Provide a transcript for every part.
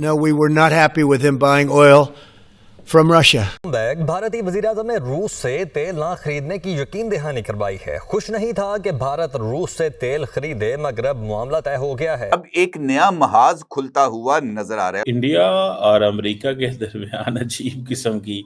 No, we were not happy with him buying oil from Russia. भारतीय वज़ीर-ए-आज़म ने रूस से तेल ना खरीदने की यकीन दहानी करवाई है। खुश नहीं था कि भारत रूस से तेल खरीदे, मगर अब मामला तय हो गया है। अब एक नया महाज खुलता हुआ नजर आ रहा है। इंडिया और अमेरिका के दरमियान अजीब किस्म की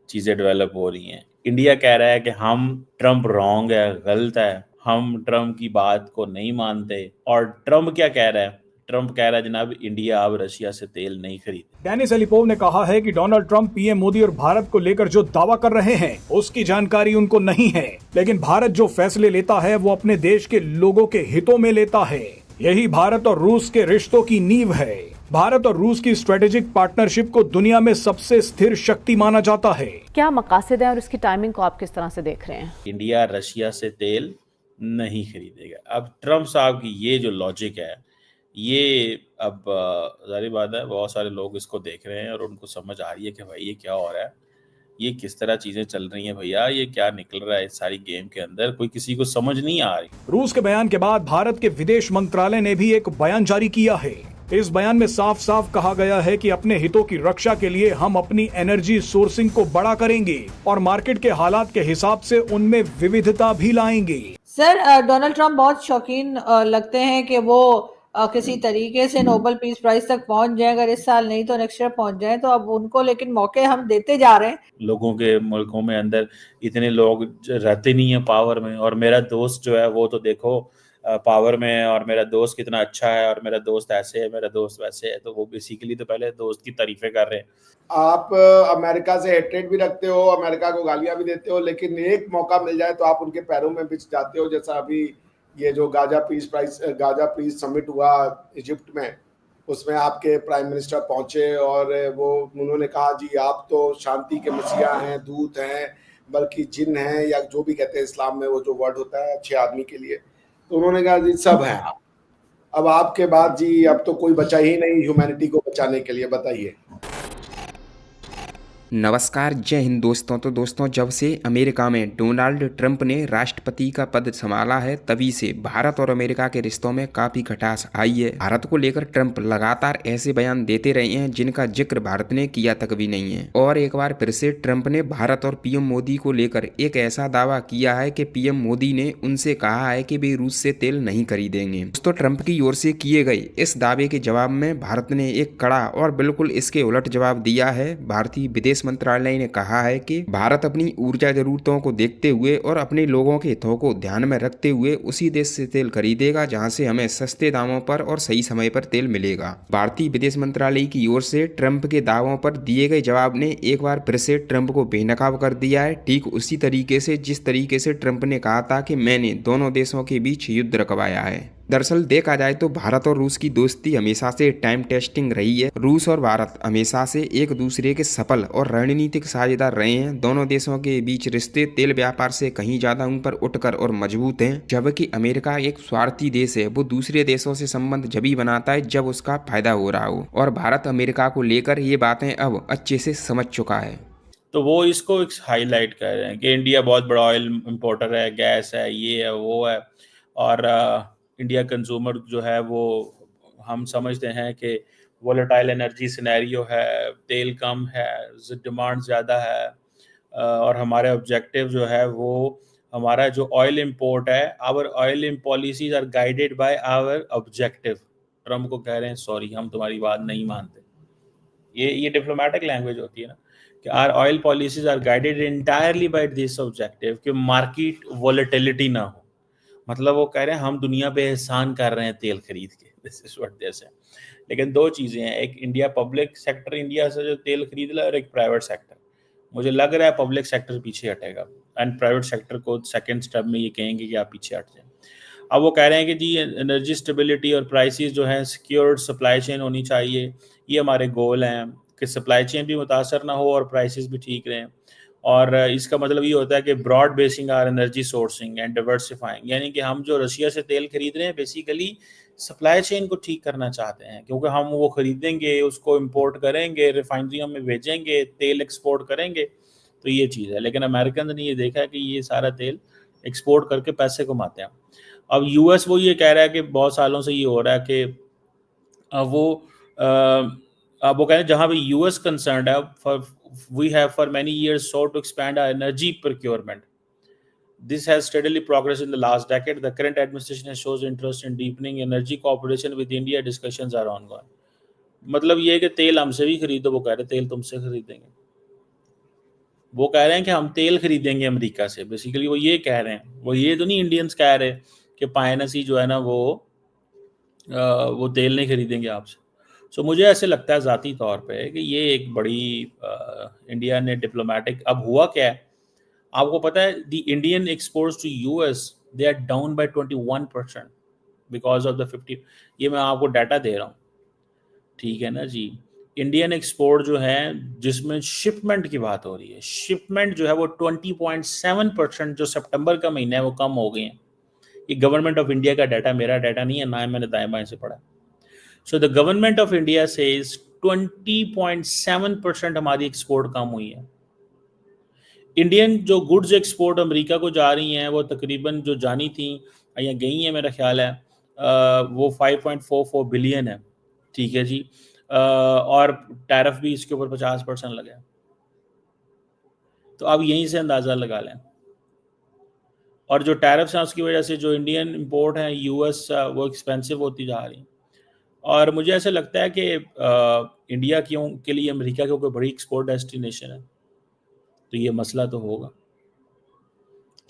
चीजें डेवलप हो रही हैं। इंडिया कह रहा है कि हम ट्रम्प रॉन्ग है, गलत है, हम ट्रम्प की बात को नहीं मानते। और ट्रम्प क्या कह रहा है? ट्रम्प कह रहा है जनाब इंडिया अब रशिया से तेल नहीं खरीद। डेनिस एलिपोव ने कहा है कि डोनाल्ड ट्रंप पीएम मोदी और भारत को लेकर जो दावा कर रहे हैं उसकी जानकारी उनको नहीं है, लेकिन भारत जो फैसले लेता है वो अपने देश के लोगों के हितों में लेता है। यही भारत और रूस के रिश्तों की नींव है। भारत और रूस की स्ट्रेटेजिक पार्टनरशिप को दुनिया में सबसे स्थिर शक्ति माना जाता है। क्या मकासद है और उसकी टाइमिंग को आप किस तरह से देख रहे हैं? इंडिया रशिया से तेल नहीं खरीदेगा। अब ट्रम्प साहब की ये जो लॉजिक है, ये अब जाहिर बात है बहुत सारे लोग इसको देख रहे हैं और उनको समझ आ रही है कि भाई ये क्या हो रहा है, ये किस तरह चीजें चल रही हैं भैया, ये क्या निकल रहा है इस सारी गेम के अंदर, कोई किसी को समझ नहीं आ रही। रूस के बयान के बाद भारत के विदेश मंत्रालय ने भी एक बयान जारी किया है। इस बयान में साफ साफ कहा गया है कि अपने हितों की रक्षा के लिए हम अपनी एनर्जी सोर्सिंग को बड़ा करेंगे और मार्केट के हालात के हिसाब से उनमें विविधता भी लाएंगे। सर, डोनाल्ड ट्रंप बहुत शौकीन लगते हैं कि वो किसी तरीके से नोबेल पीस प्राइज तक पहुंच जाए। अगर इस साल नहीं तो नेक्स्ट ईयर पहुंच जाए, तो अब उनको लेकिन मौके हम देते जा रहे हैं। लोगों के मुल्कों में अंदर इतने लोग रहते नहीं है पावर में, और मेरा दोस्त जो है वो तो देखो पावर में है, और मेरा दोस्त कितना अच्छा है, और मेरा दोस्त ऐसे है, मेरा दोस्त वैसे है। तो वो बेसिकली तो पहले दोस्त की तारीफें कर रहे हैं। आप अमेरिका से हेट्रेड भी रखते हो, अमेरिका को गालियां भी देते हो, लेकिन एक मौका मिल जाए तो आप उनके पैरों में बिछ जाते हो। जैसा अभी ये जो गाजा पीस समिट हुआ इजिप्ट में, उसमें आपके प्राइम मिनिस्टर पहुंचे और वो उन्होंने कहा जी आप तो शांति के मसीहा हैं, दूत हैं, बल्कि जिन हैं, या जो भी कहते हैं इस्लाम में वो जो वर्ड होता है अच्छे आदमी के लिए। तो उन्होंने कहा जी सब हैं। अब आपके बाद जी अब तो कोई बचा ही नहीं ह्यूमैनिटी को बचाने के लिए, बताइए। नमस्कार, जय हिंद दोस्तों। तो दोस्तों, जब से अमेरिका में डोनाल्ड ट्रंप ने राष्ट्रपति का पद संभाला है, तभी से भारत और अमेरिका के रिश्तों में काफी खटास आई है। भारत को लेकर ट्रंप लगातार ऐसे बयान देते रहे हैं जिनका जिक्र भारत ने किया तक भी नहीं है। और एक बार फिर से ट्रंप ने भारत और पीएम मोदी को लेकर एक ऐसा दावा किया है कि पीएम मोदी ने उनसे कहा है कि वे रूस से तेल नहीं खरीदेंगे। दोस्तों, ट्रंप की ओर से किए गए इस दावे के जवाब में भारत ने एक कड़ा और बिल्कुल इसके उलट जवाब दिया है। भारतीय विदेश मंत्रालय ने कहा है कि भारत अपनी ऊर्जा जरूरतों को देखते हुए और अपने लोगों के हितों को ध्यान में रखते हुए उसी देश से तेल खरीदेगा जहां से हमें सस्ते दामों पर और सही समय पर तेल मिलेगा। भारतीय विदेश मंत्रालय की ओर से ट्रंप के दावों पर दिए गए जवाब ने एक बार फिर से ट्रंप को बेनकाब कर दिया है, ठीक उसी तरीके से जिस तरीके से ट्रंप ने कहा था कि मैंने दोनों देशों के बीच युद्ध रखवाया है। दरअसल देखा जाए तो भारत और रूस की दोस्ती हमेशा से टाइम टेस्टिंग रही है। रूस और भारत हमेशा से एक दूसरे के सफल और रणनीतिक साझेदार रहे हैं। दोनों देशों के बीच रिश्ते तेल व्यापार से कहीं ज्यादा ऊपर उठकर और मजबूत हैं। जबकि अमेरिका एक स्वार्थी देश है, वो दूसरे देशों से संबंध जभी बनाता है जब उसका फायदा हो रहा हो, और भारत अमेरिका को लेकर ये बातें अब अच्छे से समझ चुका है। तो वो इसको एक हाईलाइट कर रहे हैं कि इंडिया बहुत बड़ा ऑयल इंपोर्टर है, गैस है, ये है, वो है, और इंडिया कंज्यूमर जो है वो हम समझते हैं कि वोलेटाइल एनर्जी सिनेरियो है, तेल कम है, डिमांड ज़्यादा है, और हमारे ऑब्जेक्टिव जो है वो हमारा जो ऑयल इंपोर्ट है, our oil policies are guided by our objective. Trump को कह रहे हैं सॉरी हम तुम्हारी बात नहीं मानते। ये डिप्लोमेटिक लैंग्वेज होती है ना, कि our oil policies are guided entirely by this objective कि मार्केट वोलेटिलिटी ना हो। मतलब वो कह रहे हैं हम दुनिया पे एहसान कर रहे हैं तेल खरीद के, दिस इज व्हाट दे से। लेकिन दो चीज़ें हैं, एक इंडिया पब्लिक सेक्टर इंडिया से जो तेल खरीद रहा है, और एक प्राइवेट सेक्टर। मुझे लग रहा है पब्लिक सेक्टर पीछे हटेगा एंड प्राइवेट सेक्टर को सेकंड स्टेप में ये कहेंगे कि आप पीछे हट जाए। अब वो कह रहे हैं कि जी एनर्जी स्टेबिलिटी और प्राइसेस जो है सिक्योर्ड सप्लाई चेन होनी चाहिए, ये हमारे गोल हैं कि सप्लाई चेन भी मुतासर ना हो और प्राइसेस भी ठीक रहें। और इसका मतलब ये होता है कि broad basing our energy sourcing and diversifying, यानी कि हम जो रशिया से तेल खरीद रहे हैं बेसिकली सप्लाई चेन को ठीक करना चाहते हैं, क्योंकि हम वो खरीदेंगे, उसको इंपोर्ट करेंगे, रिफाइनरियों में भेजेंगे, तेल एक्सपोर्ट करेंगे, तो ये चीज़ है। लेकिन अमेरिकन ने ये देखा है कि ये सारा तेल एक्सपोर्ट करके पैसे कमाते हैं। अब यूएस वो ये कह रहा है कि बहुत सालों से ये हो रहा है कि वो वो कह रहे हैं जहां भी यूएस कंसर्न है, we have for many years sought to expand our energy procurement. This has steadily progressed in the last decade. The current administration has shows interest in deepening energy cooperation with India. Discussions are ongoing. मतलब ये है कि तेल हमसे भी खरीदो, वो कह रहे हैं तेल तुमसे खरीदेंगे। वो कह रहे हैं कि हम तेल खरीदेंगे अमेरिका से, बेसिकली वो ये कह रहे हैं। वो ये तो नहीं इंडियंस कह रहे कि पायनसी जो है ना वो तेल नहीं खरीदेंगे आपसे। सो मुझे ऐसे लगता है ज़ाती तौर पे कि ये एक बड़ी इंडिया ने डिप्लोमेटिक, अब हुआ क्या है आपको पता है, the Indian exports to US they are down by 21% because of the 50, ये मैं आपको डाटा दे रहा हूँ, ठीक है ना जी। इंडियन एक्सपोर्ट जो है जिसमें शिपमेंट की बात हो रही है, शिपमेंट जो है वो 20.7% जो सितंबर का महीना है वो कम हो गए हैं। ये गवर्नमेंट ऑफ इंडिया का डाटा, मेरा डाटा नहीं है, ना मैंने दाएं बाएं से पढ़ा। So the government of India says 20.7% हमारी एक्सपोर्ट कम हुई है। इंडियन जो गुड्स एक्सपोर्ट अमेरिका को जा रही हैं वो तकरीबन जो जानी थी या गई हैं मेरा ख्याल है वो 5.44 बिलियन है, ठीक है जी। और टैरिफ भी इसके ऊपर 50% लगा है। तो अब यहीं से अंदाज़ा लगा लें। और जो टैरिफ्स हैं उसकी वजह से जो इंडियन इंपोर्ट है यूएस वो एक्सपेंसिव होती जा रही। और मुझे ऐसा लगता है कि इंडिया के लिए अमेरिका की कोई बड़ी एक्सपोर्ट डेस्टिनेशन है, तो ये मसला तो होगा,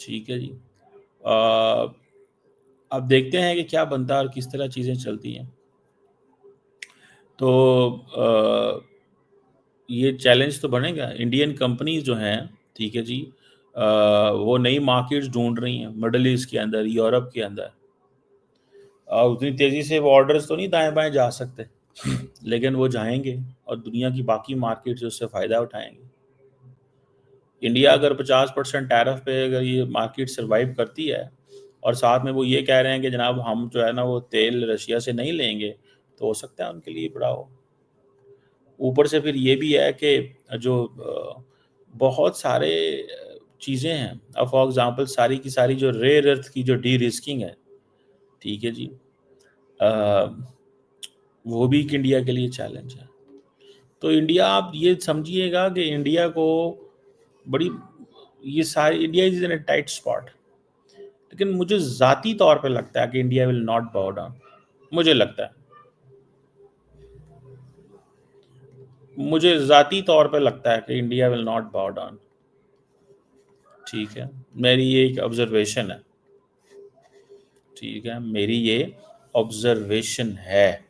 ठीक है जी। अब देखते हैं कि क्या बनता है और किस तरह चीज़ें चलती हैं। तो ये चैलेंज तो बनेगा। इंडियन कंपनीज जो हैं, ठीक है जी, वो नई मार्केट्स ढूंढ रही हैं मिडल ईस्ट के अंदर, यूरोप के अंदर। उतनी तेज़ी से वो ऑर्डर्स तो नहीं दाएं बाएं जा सकते, लेकिन वो जाएंगे और दुनिया की बाकी मार्केट से उससे फ़ायदा उठाएंगे। इंडिया अगर 50% टैरिफ पे अगर ये मार्केट सर्वाइव करती है और साथ में वो ये कह रहे हैं कि जनाब हम जो है ना वो तेल रशिया से नहीं लेंगे, तो हो सकता है उनके लिए बड़ा हो। ऊपर से फिर ये भी है कि जो बहुत सारे चीज़ें हैं, अब फॉर एग्ज़ाम्पल सारी की सारी जो रेयर अर्थ की जो डी रिस्किंग है, ठीक है जी, वो भी एक इंडिया के लिए चैलेंज है। तो इंडिया, आप ये समझिएगा कि इंडिया को बड़ी, ये सारी India is in a tight spot. लेकिन मुझे ज़ाती तौर पे लगता है कि इंडिया विल नॉट बाउ डाउन। मुझे लगता है, मुझे ज़ाती तौर पे लगता है कि इंडिया विल नॉट बाउ डाउन, ठीक है। मेरी ये एक ऑब्जर्वेशन है, ठीक है, मेरी ये ऑब्जर्वेशन है।